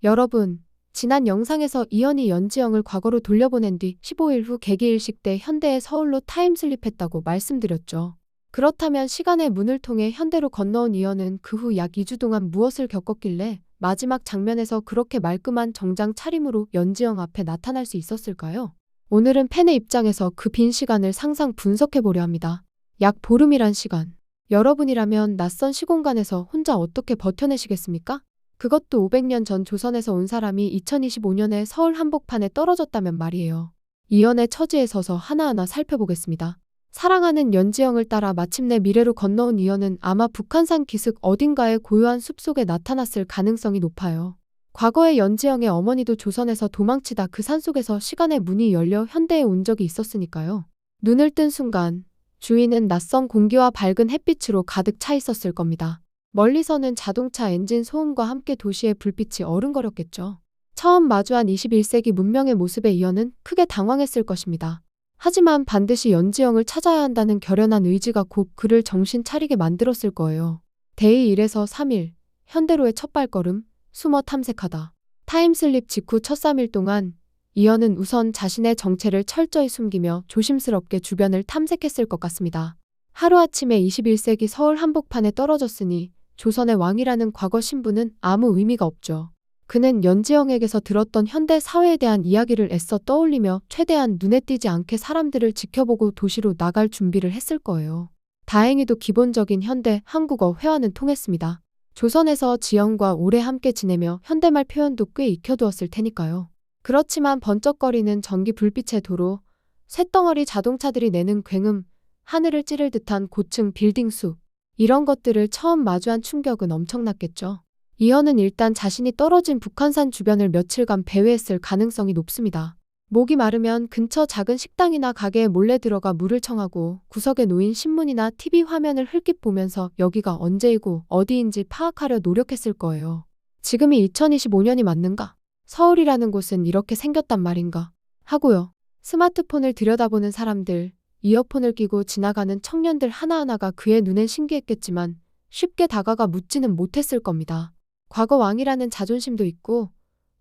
여러분, 지난 영상에서 이현이 연지영을 과거로 돌려보낸 뒤 15일 후 개기일식 때 현대의 서울로 타임슬립했다고 말씀드렸죠. 그렇다면 시간의 문을 통해 현대로 건너온 이현은 그 후 약 2주 동안 무엇을 겪었길래 마지막 장면에서 그렇게 말끔한 정장 차림으로 연지영 앞에 나타날 수 있었을까요? 오늘은 팬의 입장에서 그 빈 시간을 상상 분석해보려 합니다. 약 보름이란 시간. 여러분이라면 낯선 시공간에서 혼자 어떻게 버텨내시겠습니까? 그것도 500년 전 조선에서 온 사람이 2025년에 서울 한복판에 떨어졌다면 말이에요. 이현의 처지에 서서 하나하나 살펴보겠습니다. 사랑하는 연지영을 따라 마침내 미래로 건너온 이현은 아마 북한산 기슭 어딘가의 고요한 숲속에 나타났을 가능성이 높아요. 과거에 연지영의 어머니도 조선에서 도망치다 그 산속에서 시간의 문이 열려 현대에 온 적이 있었으니까요. 눈을 뜬 순간 주위는 낯선 공기와 밝은 햇빛으로 가득 차 있었을 겁니다. 멀리서는 자동차 엔진 소음과 함께 도시의 불빛이 어른거렸겠죠. 처음 마주한 21세기 문명의 모습에 이현은 크게 당황했을 것입니다. 하지만 반드시 연지영을 찾아야 한다는 결연한 의지가 곧 그를 정신 차리게 만들었을 거예요. 데이 1에서 3일, 현대로의 첫 발걸음, 숨어 탐색하다. 타임슬립 직후 첫 3일 동안 이현은 우선 자신의 정체를 철저히 숨기며 조심스럽게 주변을 탐색했을 것 같습니다. 하루아침에 21세기 서울 한복판에 떨어졌으니 조선의 왕이라는 과거 신분은 아무 의미가 없죠. 그는 연지영에게서 들었던 현대 사회에 대한 이야기를 애써 떠올리며 최대한 눈에 띄지 않게 사람들을 지켜보고 도시로 나갈 준비를 했을 거예요. 다행히도 기본적인 현대 한국어 회화는 통했습니다. 조선에서 지영과 오래 함께 지내며 현대말 표현도 꽤 익혀두었을 테니까요. 그렇지만 번쩍거리는 전기 불빛의 도로, 쇳덩어리 자동차들이 내는 굉음, 하늘을 찌를 듯한 고층 빌딩 수, 이런 것들을 처음 마주한 충격은 엄청났겠죠. 이현은 일단 자신이 떨어진 북한산 주변을 며칠간 배회했을 가능성이 높습니다. 목이 마르면 근처 작은 식당이나 가게에 몰래 들어가 물을 청하고 구석에 놓인 신문이나 TV 화면을 흘낏 보면서 여기가 언제이고 어디인지 파악하려 노력했을 거예요. 지금이 2025년이 맞는가? 서울이라는 곳은 이렇게 생겼단 말인가? 하고요. 스마트폰을 들여다보는 사람들, 이어폰을 끼고 지나가는 청년들 하나하나가 그의 눈엔 신기했겠지만 쉽게 다가가 묻지는 못했을 겁니다. 과거 왕이라는 자존심도 있고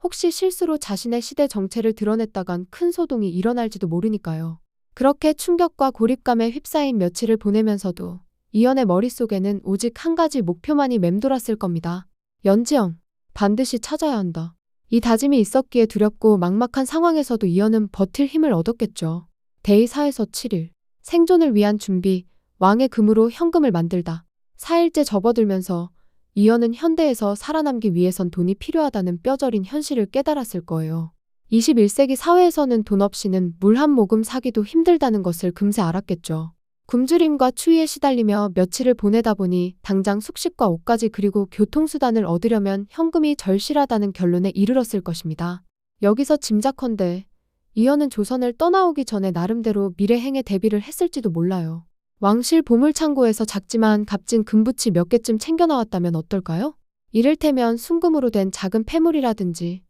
혹시 실수로 자신의 시대 정체를 드러냈다간 큰 소동이 일어날지도 모르니까요. 그렇게 충격과 고립감에 휩싸인 며칠을 보내면서도 이현의 머릿속에는 오직 한 가지 목표만이 맴돌았을 겁니다. 연지영, 반드시 찾아야 한다. 이 다짐이 있었기에 두렵고 막막한 상황에서도 이현은 버틸 힘을 얻었겠죠. 데이 4에서 7일, 생존을 위한 준비, 왕의 금으로 현금을 만들다. 4일째 접어들면서 이현은 현대에서 살아남기 위해선 돈이 필요하다는 뼈저린 현실을 깨달았을 거예요. 21세기 사회에서는 돈 없이는 물 한 모금 사기도 힘들다는 것을 금세 알았겠죠. 굶주림과 추위에 시달리며 며칠을 보내다 보니 당장 숙식과 옷까지 그리고 교통수단을 얻으려면 현금이 절실하다는 결론에 이르렀을 것입니다. 여기서 짐작컨대 이현은 조선을 떠나오기 전에 나름대로 미래행에 대비를 했을지도 몰라요. 왕실 보물창고에서 작지만 값진 금부치 몇 개쯤 챙겨 나왔다면 어떨까요? 이를테면 순금으로 된 작은 패물이라든지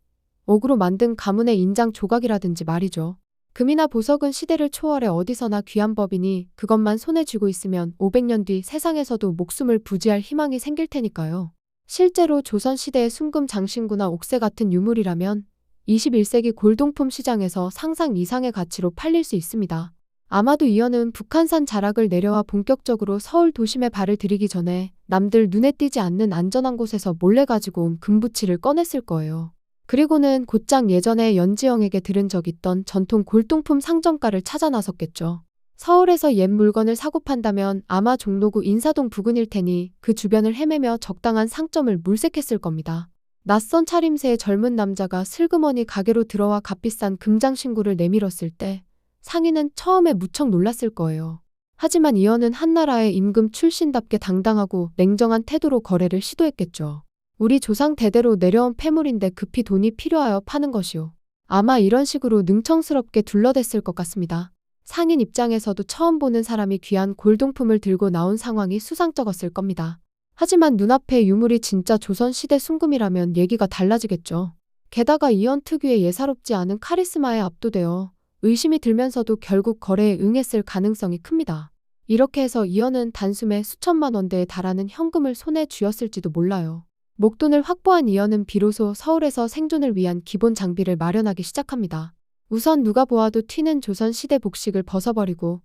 옥으로 만든 가문의 인장 조각이라든지 말이죠. 금이나 보석은 시대를 초월해 어디서나 귀한 법이니 그것만 손에 쥐고 있으면 500년 뒤 세상에서도 목숨을 부지할 희망이 생길 테니까요. 실제로 조선시대의 순금 장신구나 옥새 같은 유물이라면 21세기 골동품 시장에서 상상 이상의 가치로 팔릴 수 있습니다. 아마도 이현은 북한산 자락을 내려와 본격적으로 서울 도심에 발을 들이기 전에 남들 눈에 띄지 않는 안전한 곳에서 몰래 가지고 온 금부치를 꺼냈을 거예요. 그리고는 곧장 예전에 연지영에게 들은 적 있던 전통 골동품 상점가를 찾아 나섰겠죠. 서울에서 옛 물건을 사고 판다면 아마 종로구 인사동 부근일 테니 그 주변을 헤매며 적당한 상점을 물색했을 겁니다. 낯선 차림새의 젊은 남자가 슬그머니 가게로 들어와 값비싼 금장신구를 내밀었을 때 상인은 처음에 무척 놀랐을 거예요. 하지만 이현은 한나라의 임금 출신답게 당당하고 냉정한 태도로 거래를 시도했겠죠. 우리 조상 대대로 내려온 패물인데 급히 돈이 필요하여 파는 것이오. 아마 이런 식으로 능청스럽게 둘러댔을 것 같습니다. 상인 입장에서도 처음 보는 사람이 귀한 골동품을 들고 나온 상황이 수상쩍었을 겁니다. 하지만 눈앞의 유물이 진짜 조선시대 순금이라면 얘기가 달라지겠죠. 게다가 이현 특유의 예사롭지 않은 카리스마에 압도되어 의심이 들면서도 결국 거래에 응했을 가능성이 큽니다. 이렇게 해서 이현은 단숨에 수천만 원대에 달하는 현금을 손에 쥐었을지도 몰라요. 목돈을 확보한 이현은 비로소 서울에서 생존을 위한 기본 장비를 마련하기 시작합니다. 우선 누가 보아도 튀는 조선시대 복식을 벗어버리고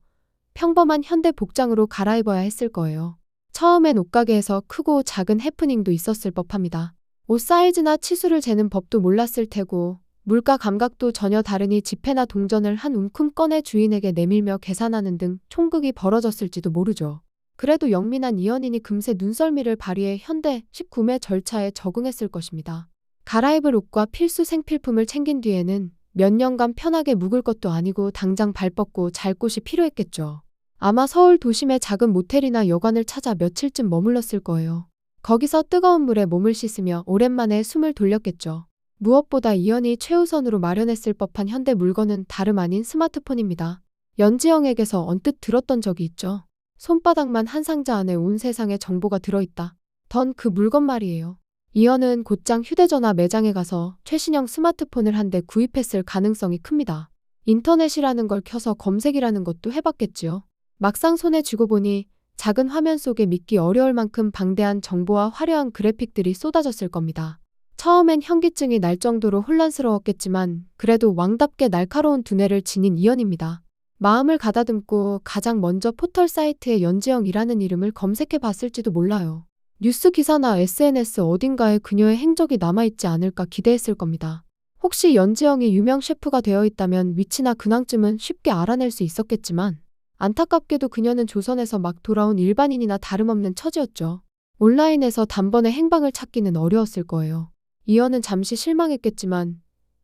평범한 현대 복장으로 갈아입어야 했을 거예요. 처음엔 옷가게에서 크고 작은 해프닝도 있었을 법합니다. 옷 사이즈나 치수를 재는 법도 몰랐을 테고 물가 감각도 전혀 다르니 지폐나 동전을 한 움큼 꺼내 주인에게 내밀며 계산하는 등 총극이 벌어졌을지도 모르죠. 그래도 영민한 이현인이 금세 눈썰미를 발휘해 현대 식구매 절차에 적응했을 것입니다. 갈아입을 옷과 필수 생필품을 챙긴 뒤에는 몇 년간 편하게 묵을 것도 아니고 당장 발 뻗고 잘 곳이 필요했겠죠. 아마 서울 도심의 작은 모텔이나 여관을 찾아 며칠쯤 머물렀을 거예요. 거기서 뜨거운 물에 몸을 씻으며 오랜만에 숨을 돌렸겠죠. 무엇보다 이현이 최우선으로 마련했을 법한 현대 물건은 다름 아닌 스마트폰입니다. 연지영에게서 언뜻 들었던 적이 있죠. 손바닥만 한 상자 안에 온 세상의 정보가 들어있다. 던 그 물건 말이에요. 이현은 곧장 휴대전화 매장에 가서 최신형 스마트폰을 한 대 구입했을 가능성이 큽니다. 인터넷이라는 걸 켜서 검색이라는 것도 해봤겠지요. 막상 손에 쥐고 보니 작은 화면 속에 믿기 어려울 만큼 방대한 정보와 화려한 그래픽들이 쏟아졌을 겁니다. 처음엔 현기증이 날 정도로 혼란스러웠겠지만 그래도 왕답게 날카로운 두뇌를 지닌 이현입니다. 마음을 가다듬고 가장 먼저 포털 사이트에 연지영이라는 이름을 검색해 봤을지도 몰라요. 뉴스 기사나 SNS 어딘가에 그녀의 행적이 남아있지 않을까 기대했을 겁니다. 혹시 연지영이 유명 셰프가 되어 있다면 위치나 근황쯤은 쉽게 알아낼 수 있었겠지만 안타깝게도 그녀는 조선에서 막 돌아온 일반인이나 다름없는 처지였죠. 온라인에서 단번에 행방을 찾기는 어려웠을 거예요. 이현은 잠시 실망했겠지만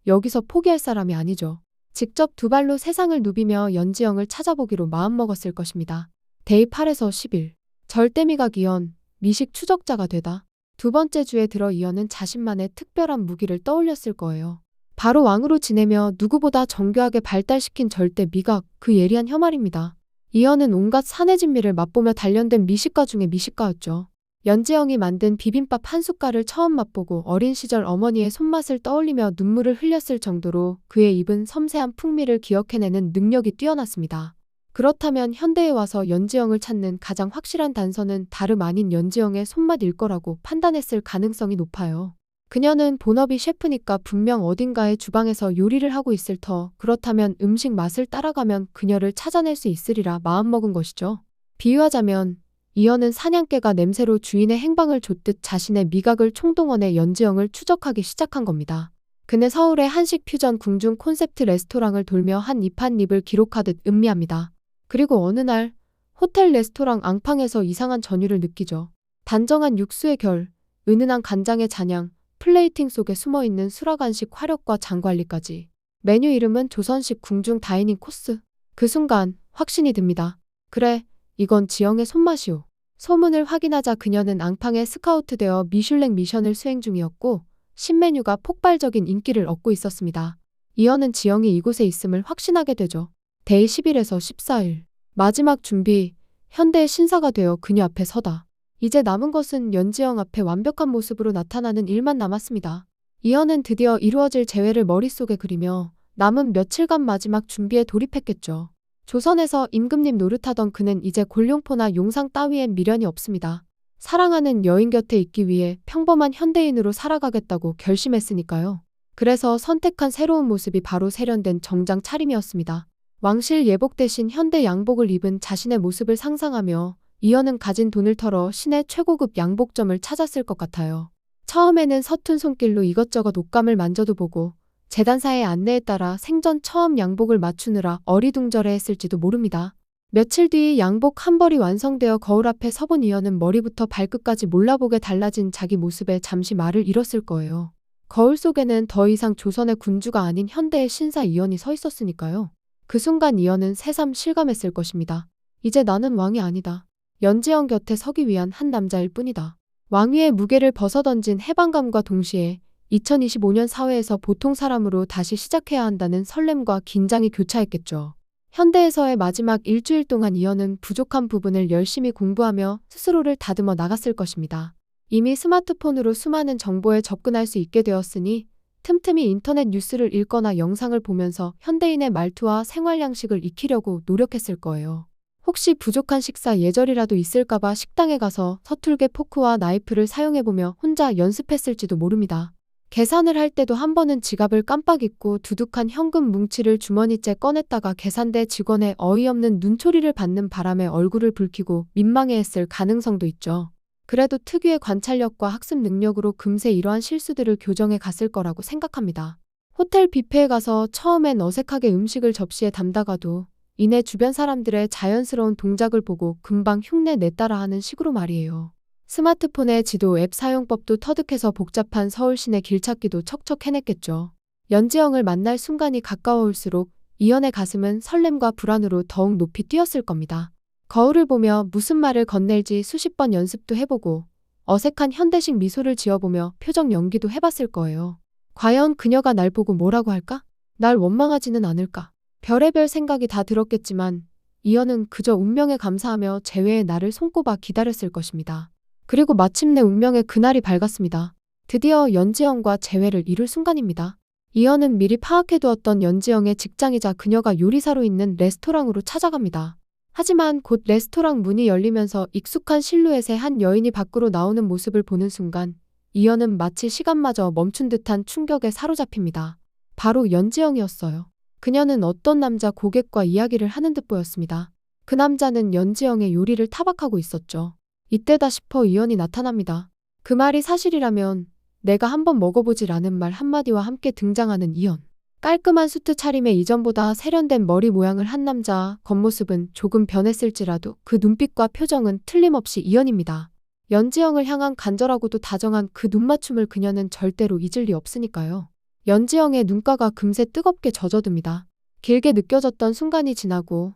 여기서 포기할 사람이 아니죠. 직접 두 발로 세상을 누비며 연지영을 찾아보기로 마음먹었을 것입니다. 데이 8에서 10일. 절대미각 이현, 미식 추적자가 되다. 두 번째 주에 들어 이현은 자신만의 특별한 무기를 떠올렸을 거예요. 바로 왕으로 지내며 누구보다 정교하게 발달시킨 절대미각, 그 예리한 혀말입니다. 이현은 온갖 산의 진미를 맛보며 단련된 미식가 중의 미식가였죠. 연지영이 만든 비빔밥 한 숟갈을 처음 맛보고 어린 시절 어머니의 손맛을 떠올리며 눈물을 흘렸을 정도로 그의 입은 섬세한 풍미를 기억해내는 능력이 뛰어났습니다. 그렇다면 현대에 와서 연지영을 찾는 가장 확실한 단서는 다름 아닌 연지영의 손맛일 거라고 판단했을 가능성이 높아요. 그녀는 본업이 셰프니까 분명 어딘가의 주방에서 요리를 하고 있을 터, 그렇다면 음식 맛을 따라가면 그녀를 찾아낼 수 있으리라 마음먹은 것이죠. 비유하자면 이현은 사냥개가 냄새로 주인의 행방을 좇듯 자신의 미각을 총동원해 연지영을 추적하기 시작한 겁니다. 그는 서울의 한식 퓨전 궁중 콘셉트 레스토랑을 돌며 한 입 한 입을 기록하듯 음미합니다. 그리고 어느 날 호텔 레스토랑 앙팡에서 이상한 전율을 느끼죠. 단정한 육수의 결, 은은한 간장의 잔향, 플레이팅 속에 숨어있는 수라간식 화력과 장관리까지. 메뉴 이름은 조선식 궁중 다이닝 코스. 그 순간 확신이 듭니다. 그래, 이건 지영의 손맛이오. 소문을 확인하자 그녀는 앙팡에 스카우트되어 미슐랭 미션을 수행 중이었고 신메뉴가 폭발적인 인기를 얻고 있었습니다. 이현은 지영이 이곳에 있음을 확신하게 되죠. 데이 10일에서 14일. 마지막 준비, 현대의 신사가 되어 그녀 앞에 서다. 이제 남은 것은 연지영 앞에 완벽한 모습으로 나타나는 일만 남았습니다. 이현은 드디어 이루어질 재회를 머릿속에 그리며 남은 며칠간 마지막 준비에 돌입했겠죠. 조선에서 임금님 노릇하던 그는 이제 골룡포나 용상 따위엔 미련이 없습니다. 사랑하는 여인 곁에 있기 위해 평범한 현대인으로 살아가겠다고 결심했으니까요. 그래서 선택한 새로운 모습이 바로 세련된 정장 차림이었습니다. 왕실 예복 대신 현대 양복을 입은 자신의 모습을 상상하며 이현은 가진 돈을 털어 시내 최고급 양복점을 찾았을 것 같아요. 처음에는 서툰 손길로 이것저것 옷감을 만져도 보고 재단사의 안내에 따라 생전 처음 양복을 맞추느라 어리둥절해했을지도 모릅니다. 며칠 뒤 양복 한 벌이 완성되어 거울 앞에 서본 이현은 머리부터 발끝까지 몰라보게 달라진 자기 모습에 잠시 말을 잃었을 거예요. 거울 속에는 더 이상 조선의 군주가 아닌 현대의 신사 이현이 서 있었으니까요. 그 순간 이현은 새삼 실감했을 것입니다. 이제 나는 왕이 아니다. 연지영 곁에 서기 위한 한 남자일 뿐이다. 왕위의 무게를 벗어던진 해방감과 동시에 2025년 사회에서 보통 사람으로 다시 시작해야 한다는 설렘과 긴장이 교차했겠죠. 현대에서의 마지막 일주일 동안 이현은 부족한 부분을 열심히 공부하며 스스로를 다듬어 나갔을 것입니다. 이미 스마트폰으로 수많은 정보에 접근할 수 있게 되었으니 틈틈이 인터넷 뉴스를 읽거나 영상을 보면서 현대인의 말투와 생활 양식을 익히려고 노력했을 거예요. 혹시 부족한 식사 예절이라도 있을까봐 식당에 가서 서툴게 포크와 나이프를 사용해보며 혼자 연습했을지도 모릅니다. 계산을 할 때도 한 번은 지갑을 깜빡 잊고 두둑한 현금 뭉치를 주머니째 꺼냈다가 계산대 직원의 어이없는 눈초리를 받는 바람에 얼굴을 붉히고 민망해했을 가능성도 있죠. 그래도 특유의 관찰력과 학습 능력으로 금세 이러한 실수들을 교정해 갔을 거라고 생각합니다. 호텔 뷔페에 가서 처음엔 어색하게 음식을 접시에 담다가도 이내 주변 사람들의 자연스러운 동작을 보고 금방 흉내 냈따라 하는 식으로 말이에요. 스마트폰의 지도 앱 사용법도 터득해서 복잡한 서울 시내 길찾기도 척척 해냈겠죠. 연지영을 만날 순간이 가까워올수록 이연의 가슴은 설렘과 불안으로 더욱 높이 뛰었을 겁니다. 거울을 보며 무슨 말을 건넬지 수십 번 연습도 해보고 어색한 현대식 미소를 지어보며 표정 연기도 해봤을 거예요. 과연 그녀가 날 보고 뭐라고 할까? 날 원망하지는 않을까? 별의별 생각이 다 들었겠지만 이연은 그저 운명에 감사하며 재회의 날을 손꼽아 기다렸을 것입니다. 그리고 마침내 운명의 그날이 밝았습니다. 드디어 연지영과 재회를 이룰 순간입니다. 이연은 미리 파악해두었던 연지영의 직장이자 그녀가 요리사로 있는 레스토랑으로 찾아갑니다. 하지만 곧 레스토랑 문이 열리면서 익숙한 실루엣의 한 여인이 밖으로 나오는 모습을 보는 순간 이연은 마치 시간마저 멈춘 듯한 충격에 사로잡힙니다. 바로 연지영이었어요. 그녀는 어떤 남자 고객과 이야기를 하는 듯 보였습니다. 그 남자는 연지영의 요리를 타박하고 있었죠. 이때다 싶어 이연이 나타납니다. 그 말이 사실이라면 내가 한번 먹어보지라는 말 한마디와 함께 등장하는 이연. 깔끔한 수트 차림에 이전보다 세련된 머리 모양을 한 남자, 겉모습은 조금 변했을지라도 그 눈빛과 표정은 틀림없이 이연입니다. 연지영을 향한 간절하고도 다정한 그 눈맞춤을 그녀는 절대로 잊을 리 없으니까요. 연지영의 눈가가 금세 뜨겁게 젖어듭니다. 길게 느껴졌던 순간이 지나고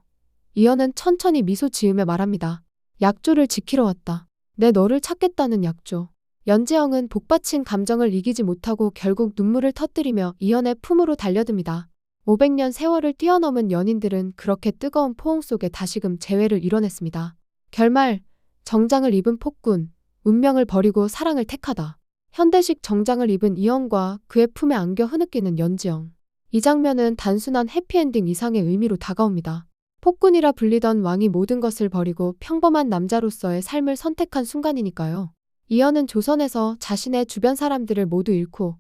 이연은 천천히 미소 지으며 말합니다. 약조를 지키러 왔다. 내 너를 찾겠다는 약조. 연지영은 복받친 감정을 이기지 못하고 결국 눈물을 터뜨리며 이연의 품으로 달려듭니다. 500년 세월을 뛰어넘은 연인들은 그렇게 뜨거운 포옹 속에 다시금 재회를 이뤄냈습니다. 결말, 정장을 입은 폭군, 운명을 버리고 사랑을 택하다. 현대식 정장을 입은 이연과 그의 품에 안겨 흐느끼는 연지영. 이 장면은 단순한 해피엔딩 이상의 의미로 다가옵니다. 폭군이라 불리던 왕이 모든 것을 버리고 평범한 남자로서의 삶을 선택한 순간이니까요. 이연은 조선에서 자신의 주변 사람들을 모두 잃고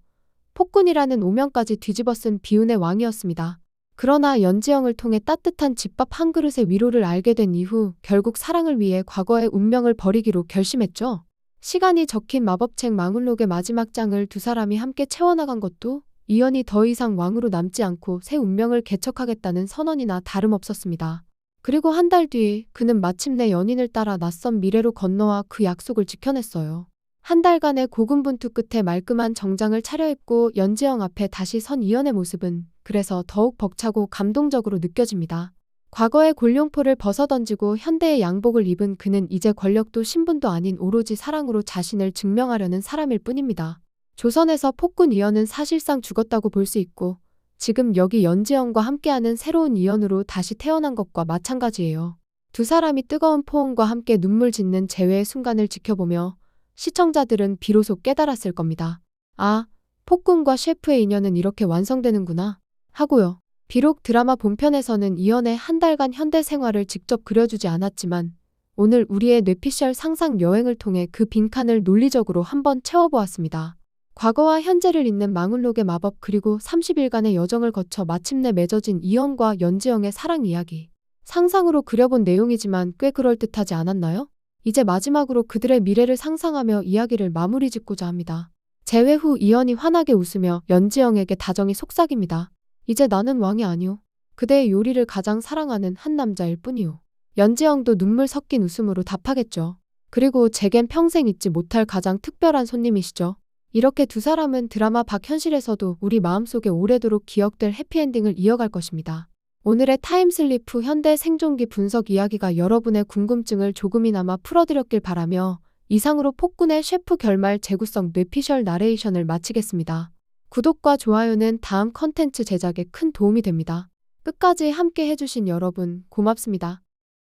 폭군이라는 오명까지 뒤집어 쓴 비운의 왕이었습니다. 그러나 연지영을 통해 따뜻한 집밥 한 그릇의 위로를 알게 된 이후 결국 사랑을 위해 과거의 운명을 버리기로 결심했죠. 시간이 적힌 마법책 망울록의 마지막 장을 두 사람이 함께 채워나간 것도 이연이 더 이상 왕으로 남지 않고 새 운명을 개척하겠다는 선언이나 다름없었습니다. 그리고 한 달 뒤 그는 마침내 연인을 따라 낯선 미래로 건너와 그 약속을 지켜냈어요. 한 달간의 고군분투 끝에 말끔한 정장을 차려입고 연지영 앞에 다시 선 이연의 모습은 그래서 더욱 벅차고 감동적으로 느껴집니다. 과거의 골룡포를 벗어던지고 현대의 양복을 입은 그는 이제 권력도 신분도 아닌 오로지 사랑으로 자신을 증명하려는 사람일 뿐입니다. 조선에서 폭군 이연은 사실상 죽었다고 볼 수 있고 지금 여기 연지영과 함께하는 새로운 이연으로 다시 태어난 것과 마찬가지예요. 두 사람이 뜨거운 포옹과 함께 눈물 짓는 재회의 순간을 지켜보며 시청자들은 비로소 깨달았을 겁니다. 아, 폭군과 셰프의 인연은 이렇게 완성되는구나 하고요. 비록 드라마 본편에서는 이연의 한 달간 현대 생활을 직접 그려주지 않았지만 오늘 우리의 뇌피셜 상상 여행을 통해 그 빈칸을 논리적으로 한번 채워보았습니다. 과거와 현재를 잇는 망울록의 마법 그리고 30일간의 여정을 거쳐 마침내 맺어진 이연과 연지영의 사랑 이야기. 상상으로 그려본 내용이지만 꽤 그럴듯하지 않았나요? 이제 마지막으로 그들의 미래를 상상하며 이야기를 마무리 짓고자 합니다. 재회 후 이연이 환하게 웃으며 연지영에게 다정히 속삭입니다. 이제 나는 왕이 아니오. 그대의 요리를 가장 사랑하는 한 남자일 뿐이오. 연지영도 눈물 섞인 웃음으로 답하겠죠. 그리고 제겐 평생 잊지 못할 가장 특별한 손님이시죠. 이렇게 두 사람은 드라마 박현실에서도 우리 마음속에 오래도록 기억될 해피엔딩을 이어갈 것입니다. 오늘의 타임슬립 후 현대 생존기 분석 이야기가 여러분의 궁금증을 조금이나마 풀어드렸길 바라며 이상으로 폭군의 셰프 결말 재구성 뇌피셜 나레이션을 마치겠습니다. 구독과 좋아요는 다음 컨텐츠 제작에 큰 도움이 됩니다. 끝까지 함께 해주신 여러분 고맙습니다.